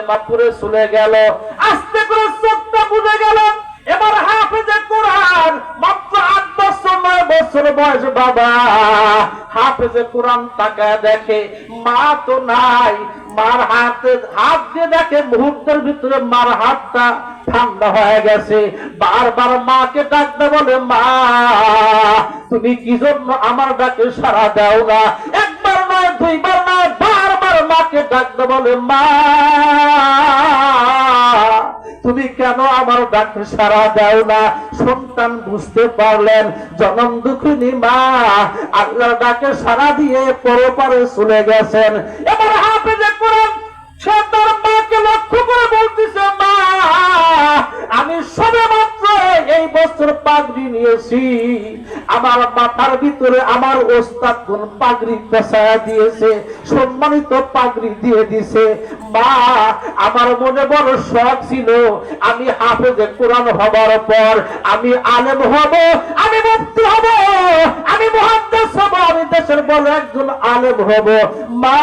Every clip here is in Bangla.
মাপুরে চলে গেল, আস্তে করে চোখটা বুঝে গেল। এবার হাফেজে কোরআন, মাত্র 8 বছর 9 বছর বয়স বাবা। হাফেজে কোরআন তাকায় দেখে মা তো নাই, মার হাত দিয়ে দেখে মুহূর্তের ভিতরে মার হাতটা ঠান্ডা হয়ে গেছে। বারবার মাকে ডাকতে বলে, মা তুমি কি জন্য আমার ডাকে সাড়া দাও না? একবার নয়, দুইবার নয়, বারবার মাকে ডাকতে বলে, মা তুমি কেন আমার ডাকে সাড়া দাও না? সন্তান বুঝতে পারলেন জনম দুঃখিনী মা আল্লাহর ডাকে সাড়া দিয়ে পরপারে চলে গেছেন। এবার হাফেজে কোরআন সে তার মাকে লক্ষ্য করে বলতেছে, মা আমি সবে মাত্র এই বছর পাগড়ি নিয়েছি, আমার মাথার ভিতরে আমার ওস্তাদ কোন পাগড়ি পেঁচায়া দিয়েছে, সম্মানিত পাগড়ি দিয়ে দিছে। মা আমার মনে বড় শখ ছিল আমি হাফেজে কোরআন হবার পর আমি আলেম হব, আমি মুফতি হব, আমি মুহাদ্দিস হব, আমি দেশের বড় একজন আলেম হব। মা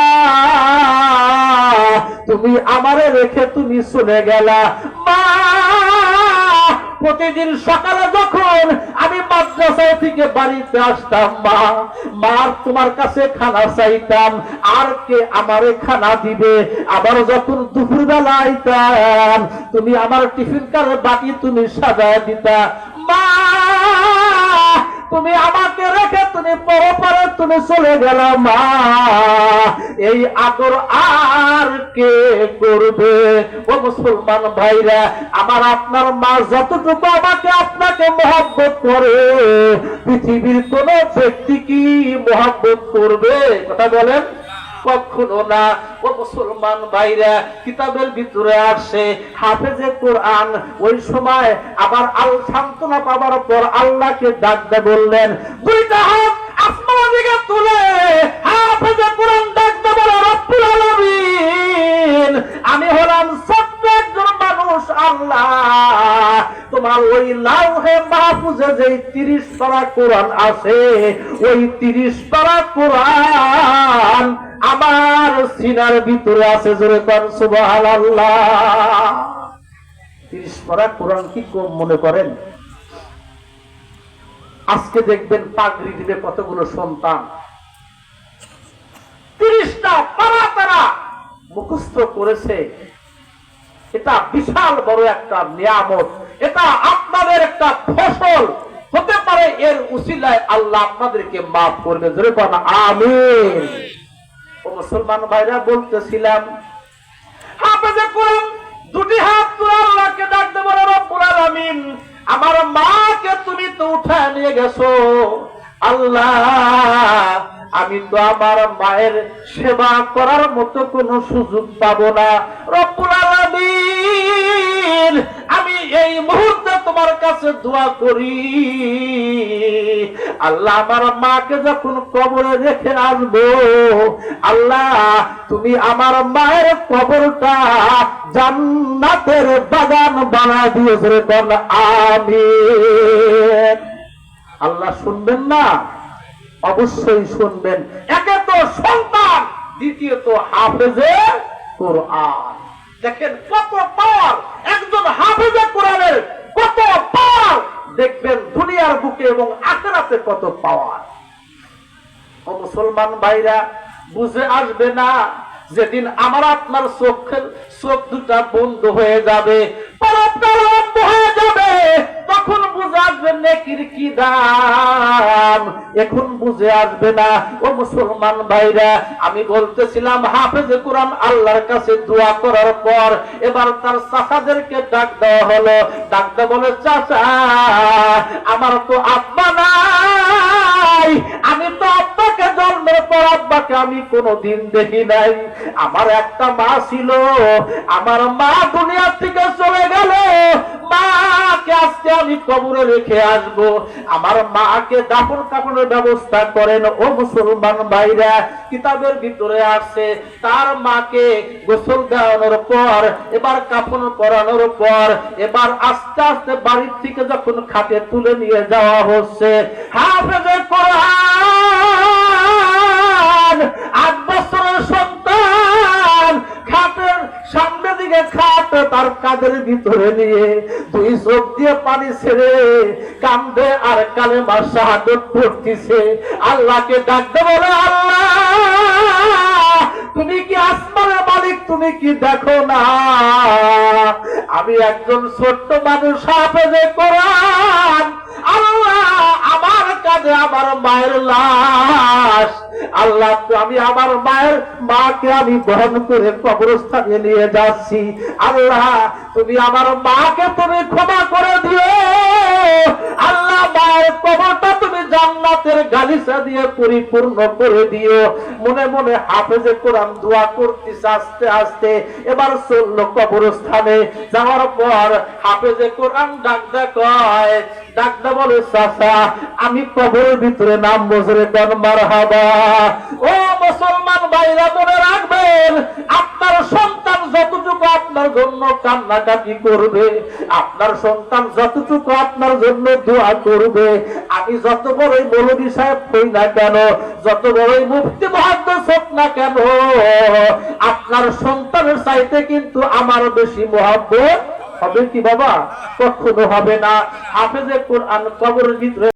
তুমি আমারে রেখে তুমি চলে গেলা। মা প্রতিদিন সকালে যখন আমি মাদ্রাসা থেকে বাড়িতে আসতাম মা, মার তোমার কাছে খানা চাইতাম, আর কে আমারে খানা দিবে? আবার যখন দুপুরবেলা আইতাম তুমি আমার টিফিন কারের বাটি তুমি সাজায় দিতা। মা তুমি আমাকে রেখে তুমি পরপারে তুমি চলে গেল। মা এই আদর আর কে করবে? ও মুসলমান ভাইরা আমার, আপনার মা যতটুকু আমাকে আপনাকে মহব্বত করে পৃথিবীর কোন ব্যক্তি কি মহব্বত করবে? কথা বলেন, কখনো না। ও মুসলমান ভাইরা কিতাবের ভিতরে আসে হাফেজে কোরআন ওই সময় আবার সান্ত্বনা পাবার পর আল্লাহকে ডাকতে বললেন, দুইটা হাত আসমানের দিকে তুলে হাফেজে কোরআন ডাকতে বলে, রব্বুল আলামিন আমি হলাম ছোট্ট একজন মানুষ, আল্লাহ তোমার ওই লাউহে মাহফুজে যে 30 পারা কোরআন আছে, ওই 30 পারা কোরআন আমার সিনার ভিতরে আছে। জোরে কোন সুবহানাল্লাহ। 30 পারা কোরআন কি কম মনে করেন? আজকে দেখবেন পাগড়ি দিবে কতগুলো সন্তান, 30টা পারা তারা মুখস্থ করেছে। এটা বিশাল বড় একটা নিয়ামত, এটা আপনাদের একটা ফসল হতে পারে। এর উসিলায় আল্লাহ আপনাদেরকে মাফ করবে। জোরে কোন আমিন। ও মুসলমান ভাইরা বলতেছিলাম হাফেজে কোরআন দুটি হাত তুলে আল্লাহকে ডাকতে বলে, রব্বুল আলামিন আমার মাকে তুমি তো উঠায় নিয়ে গেছো, আল্লাহ আমি তো আমার মায়ের সেবা করার মতো কোনো সুযোগ পাবো না। রব্বুল আলামিন আমি এই মুহূর্তে তোমার কাছে দোয়া করি, আল্লাহ আমার মাকে যখন কবরে রেখে আসবো, আল্লাহ তুমি আমার মায়ের কবরটা জান্নাতের বাগান বানায় দিয়েছে। আমিন। আল্লাহ শুনবেন না? অবশ্যই শুনবেন। একে তো সন্তান, দ্বিতীয়ত হাফেজে কোরআন। দেখেন কত পাওয়ার একজন হাফেজে কোরআনের, কত পাওয়ার দেখবেন দুনিয়ার বুকে এবং আখিরাতে কত পাওয়ার। ও মুসলমান ভাইরা বুঝে আসবে না যেদিন আমার আপনার চোখ দুটা বন্ধ হয়ে যাবে, হয়ে যাবে, তখন বুঝে আসবে নেকির কি দাম। এখন বুঝে আসবে না। ও মুসলমান ভাইরা আমি বলতেছিলাম হাফেজে কোরআন আল্লাহর কাছে দোয়া করার পর এবার তার চাচাদেরকে ডাক দেওয়া হলো। ডাকতে বলে, চাচা আমার তো আব্বা নাই, আমি তো আব্বাকে জন্মের পর আব্বাকে আমি কোনোদিন দেখি নাই। আমার একটা মা ছিল, আমার মা দুনিয়া থেকে চলে গেল, মাকে আজকে আমি কবরে রেখে আসবো, আমার মাকে দাফন কাফনের ব্যবস্থা করেন। ও মুসলমান ভাইরা কিতাবের ভিতরে আসছে তার মাকে গোসল দেওয়ানোর পর এবার কাফন পরানোর পর এবার আস্তে আস্তে বাড়ির থেকে যখন খাটে তুলে নিয়ে যাওয়া হচ্ছে, হাফেজে কোরআন 8 বছরের সন্তান খাটের সামনে দিকে দিকে খাট তার কাঁধের ভিতরে নিয়ে দুই চোখ দিয়ে পানি ছেড়ে কান্দে আর কালেমা শাহাদাত পড়তেছে। আল্লাহকে ডাকতে বলে, আল্লাহ তুমি কি আসমানের মালিক, তুমি কি দেখো না আমি একজন ছোট্ট মানুষ হাফেজে কোরআন, আল্লাহ আমার কাঁধে আমার মায়ের লাশ, আল্লাহ আমি আমার মাকে আমি বহন করে কবরস্থানে নিয়ে যাচ্ছি, আল্লাহ তুমি আমার মাকে তুমি ক্ষমা করে দিও, আল্লাহ মায়ের কবরটা তুমি জান্নাতের গালিচা দিয়ে পরিপূর্ণ করে দিও। মনে মনে হাফেজে কোরআন দোয়া করতেছে। আস্তে আস্তে এবার চললো কবরস্থানে। যাওয়ার পর হাফেজে কোরআন ডাকতে কয়, ডাকতে বলে, চাচা আমি কবরের ভিতরে নাম বসরে গান মারহাবা। ও মুসলমান ভাইরা মনে রাখবেন, আপনার সন্তান যতটুকু আপনার জন্য কান্নাকাটি করবে, আপনার সন্তান যতটুকু আপনার জন্য দোয়া করবে, আমি যত বড়ই মৌলভী সাহেব হই না কেন, যত বড়ই মুফতি মুহাদ্দিস হোক না কেন, আপনার সন্তানের চাইতে কিন্তু আমার বেশি মহব্বত হবে কি বাবা? কখনো হবে না। হাফেজে কোরআন কবরের ভিতরে